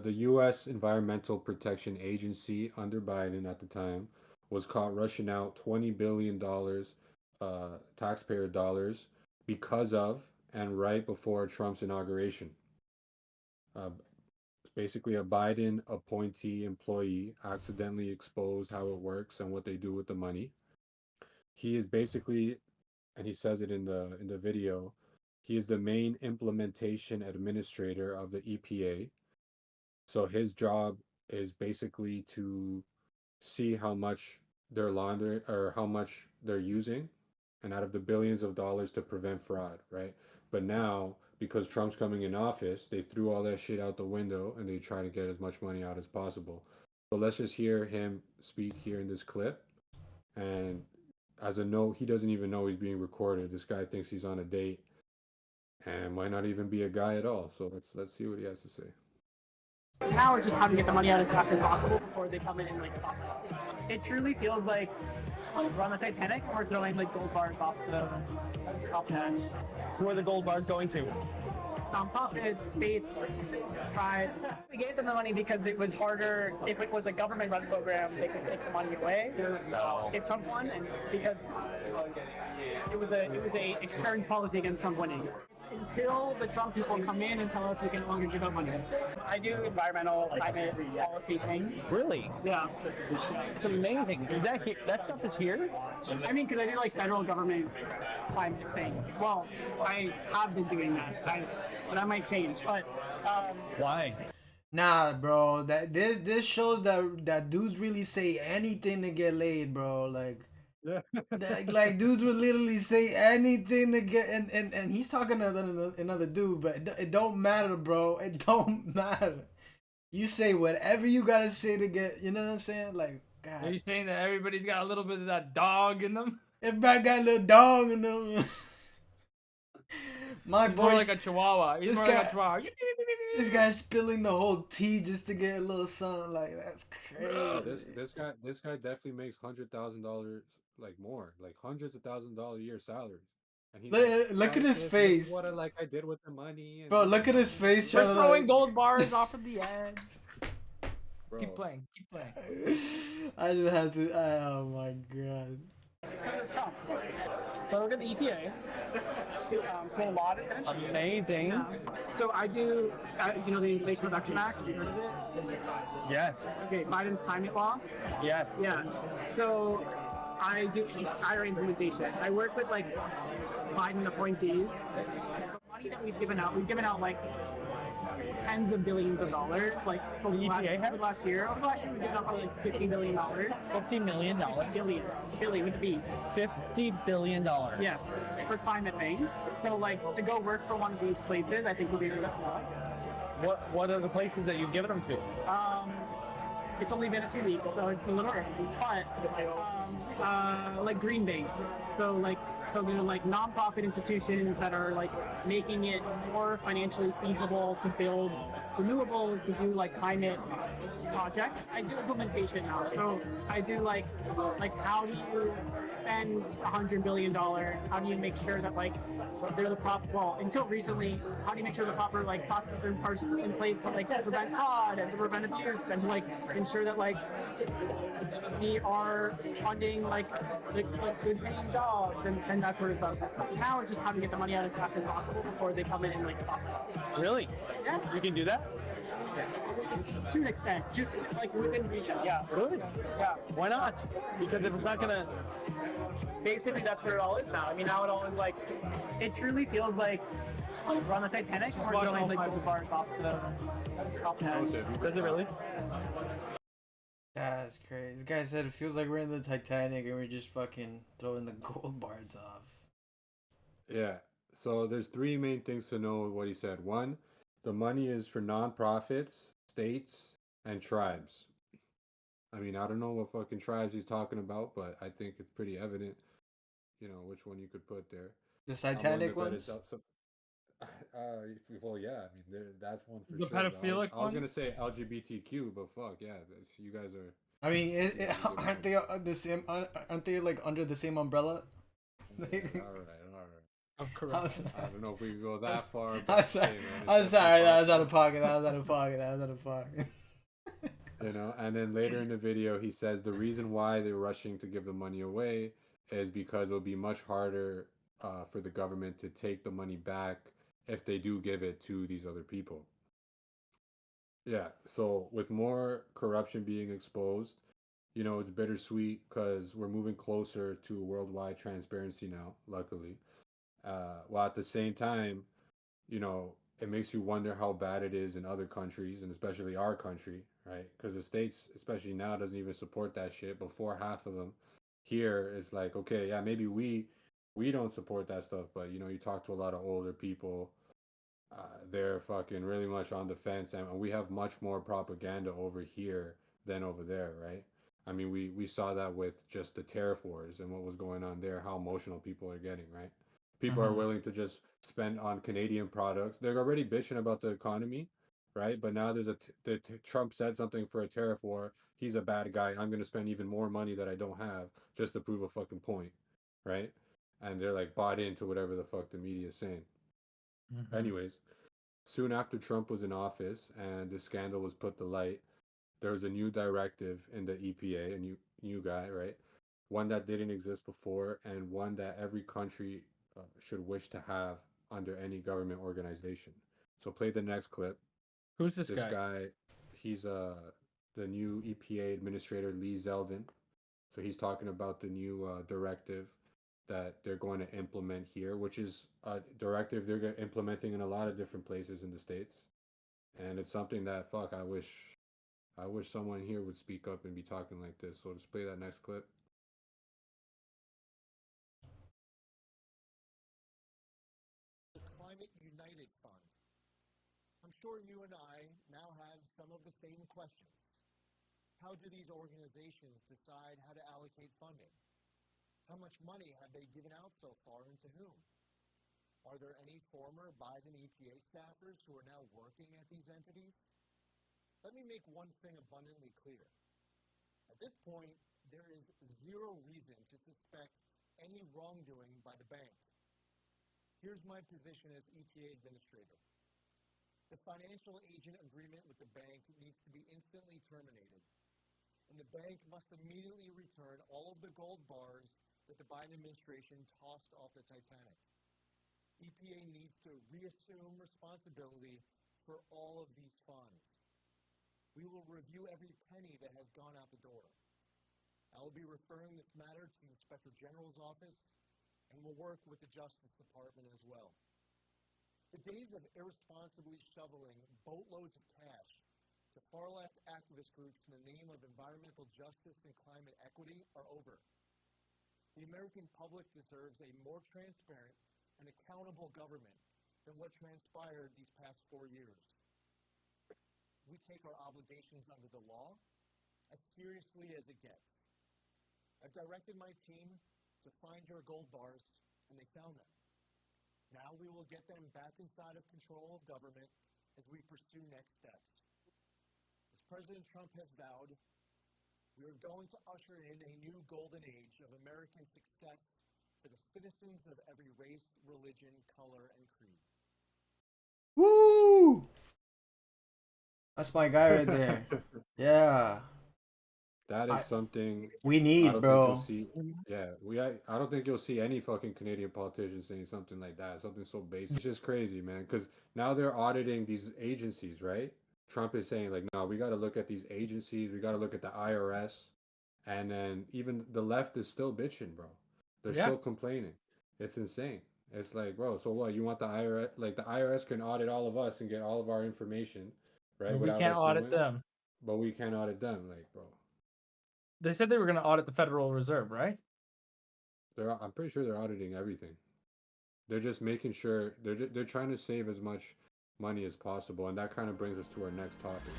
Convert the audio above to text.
The U.S. Environmental Protection Agency under Biden at the time was caught rushing out $20 billion taxpayer dollars because of and right before Trump's inauguration. Uh, Basically, a Biden appointee employee accidentally exposed how it works and what they do with the money. He is basically, and he says it in the video, he is the main implementation administrator of the EPA. So his job is basically to see how much they're laundering or how much they're using, and out of the billions of dollars to prevent fraud, right? But now, because Trump's coming in office, they threw all that shit out the window and they try to get as much money out as possible. So let's just hear him speak here in this clip. And as a note, he doesn't even know he's being recorded. This guy thinks he's on a date and might not even be a guy at all. So let's see what he has to say. Now we're just having to get the money out as fast as possible before they come in and like fuck up. It truly feels like we're on the Titanic and we're throwing like gold bars off the top hatch. Who are the gold bars going to? Nonprofits, states, tribes. We gave them the money because it was harder. If it was a government-run program, they could take the money away. No. If Trump won, and because it was a insurance policy against Trump winning. Until the Trump people come in and tell us we can no longer give out money. I do environmental, climate, policy things. Really? Yeah. It's amazing. Is that here? That stuff is here? I mean, because I do like federal government climate things. Well, I have been doing that, but that might change. But Why? Nah, bro. This shows that dudes really say anything to get laid, bro. Like. Yeah. like dudes would literally say anything to get and he's talking to another dude, but it don't matter, bro. It don't matter. You say whatever you gotta say to get, you know what I'm saying? Like, God. Are you saying that everybody's got a little bit of that dog in them? Everybody got a little dog in them. My He's more boy, like a chihuahua. He's this more guy- like a chihuahua. this guy's spilling the whole tea just to get a little something. Like, that's crazy. This guy definitely makes $100,000 like more, like hundreds of $1,000s a year salaries. And he's Look at his "This is face. What I did with the money. And Bro, look at his face trying We're to throwing like, gold bars off of the edge. Bro. Keep playing. Keep playing. I just had to. Oh my god. so we're going to EPA. So a lot is going to change. Amazing. So I do, you know the Inflation Reduction Act? Have you heard of it? Yes. Okay, Biden's climate law. Yes. Yeah. So I do IRA implementation. I work with like Biden appointees. The money that we've given out like tens of billions of dollars. Like over the last year. Over the last year, we've given out probably like $50 billion. $50 million. Billion with a B. $50 billion. Yes, for climate things. So like to go work for one of these places, I think would be really cool. What are the places that you've given them to? It's only been a few weeks, so it's a little early. But like green banks, so they're like nonprofit institutions that are like making it more financially feasible to build renewables, to do like climate projects. I do implementation now, so I do like how do you spend $100 billion? How do you make sure that like they're the proper? Well, until recently, how do you make sure the proper like processes are in place to like prevent fraud and to prevent abuse and to like ensure that like we are funding like good paying jobs and that sort of stuff. Now it's just how to get the money out as fast as possible before they come in and like fuck up. Really? Yeah. You can do that? To an extent, just like within reason. Yeah. Good. Yeah. Why not? Because if it's not gonna. Basically, that's where it all is now. I mean, now it all is like, it truly feels like we're on the Titanic and we're throwing like gold bars off the top hatch. Does it really? That's crazy. This guy said it feels like we're in the Titanic and we're just fucking throwing the gold bars off. Yeah. So there's three main things to know what he said. One, the money is for nonprofits, states, and tribes. I mean, I don't know what fucking tribes he's talking about, but I think it's pretty evident, which one you could put there. The I'm willing to Titanic bet ones? it's up some- well, yeah. I mean, that's one for The sure. but pedophilic I was gonna ones? say LGBTQ, but fuck yeah, you guys are. I mean, aren't they the same? Aren't they like under the same umbrella? All right. Of I'm corruption. I don't know if we can go that far, I'm but sorry. hey, man, it's I'm up to sorry. That was out podcast. of pocket. That was out of pocket. That was out of pocket. You know, and then later in the video, he says the reason why they're rushing to give the money away is because it'll be much harder for the government to take the money back if they do give it to these other people. Yeah, so with more corruption being exposed, you know, it's bittersweet because we're moving closer to worldwide transparency now, luckily. While at the same time, you know, it makes you wonder how bad it is in other countries and especially our country, right? Because the States, especially now, doesn't even support that shit. Before half of them here, it's like, okay, yeah, maybe we don't support that stuff, but you know, you talk to a lot of older people, they're fucking really much on the fence, and we have much more propaganda over here than over there, right? I mean, we saw that with just the tariff wars and what was going on there, how emotional people are getting, right? People are Mhm. willing to just spend on Canadian products. They're already bitching about the economy, right? But now there's Trump said something for a tariff war. He's a bad guy. I'm going to spend even more money that I don't have just to prove a fucking point, right? And they're like bought into whatever the fuck the media is saying. Mhm. Anyways, soon after Trump was in office and the scandal was put to light, there was a new directive in the EPA, a new guy, right? One that didn't exist before, and one that every country should wish to have under any government organization. So play the next clip. Who's this This guy? guy, he's the new EPA administrator Lee Zeldin. So he's talking about the new directive that they're going to implement here, which is a directive they're implementing in a lot of different places in the states, and it's something that fuck I wish someone here would speak up and be talking like this. So just play that next clip. The Climate United Fund. I'm sure you and I now have some of the same questions. How do these organizations decide how to allocate funding? How much money have they given out so far and to whom? Are there any former Biden EPA staffers who are now working at these entities? Let me make one thing abundantly clear. At this point, there is zero reason to suspect any wrongdoing by the bank. Here's my position as EPA administrator. The financial agent agreement with the bank needs to be instantly terminated, and the bank must immediately return all of the gold bars that the Biden administration tossed off the Titanic. EPA needs to reassume responsibility for all of these funds. We will review every penny that has gone out the door. I will be referring this matter to the Inspector General's office, and will work with the Justice Department as well. The days of irresponsibly shoveling boatloads of cash to far-left activist groups in the name of environmental justice and climate equity are over. The American public deserves a more transparent and accountable government than what transpired these past 4 years. We take our obligations under the law as seriously as it gets. I've directed my team to find your gold bars, and they found them. Now we will get them back inside of control of government as we pursue next steps. As President Trump has vowed, we are going to usher in a new golden age of American success for the citizens of every race, religion, color, and creed. Woo! That's my guy right there. Yeah. That I is something we I need, don't think you'll bro. see. Yeah, I don't think you'll see any fucking Canadian politician saying something like that. Something so basic. It's just crazy, man. Because now they're auditing these agencies, right? Trump is saying like, no, we got to look at these agencies. We got to look at the IRS, and then even the left is still bitching, bro. They're Yeah. still complaining. It's insane. It's like, bro, so what? You want the IRS? Like the IRS can audit all of us and get all of our information, right, But we without can't us audit knowing. them. But we can't audit them, like, bro. They said they were going to audit the Federal Reserve, right? I'm pretty sure they're auditing everything. They're just making sure they're trying to save as much money as possible, and that kind of brings us to our next topic.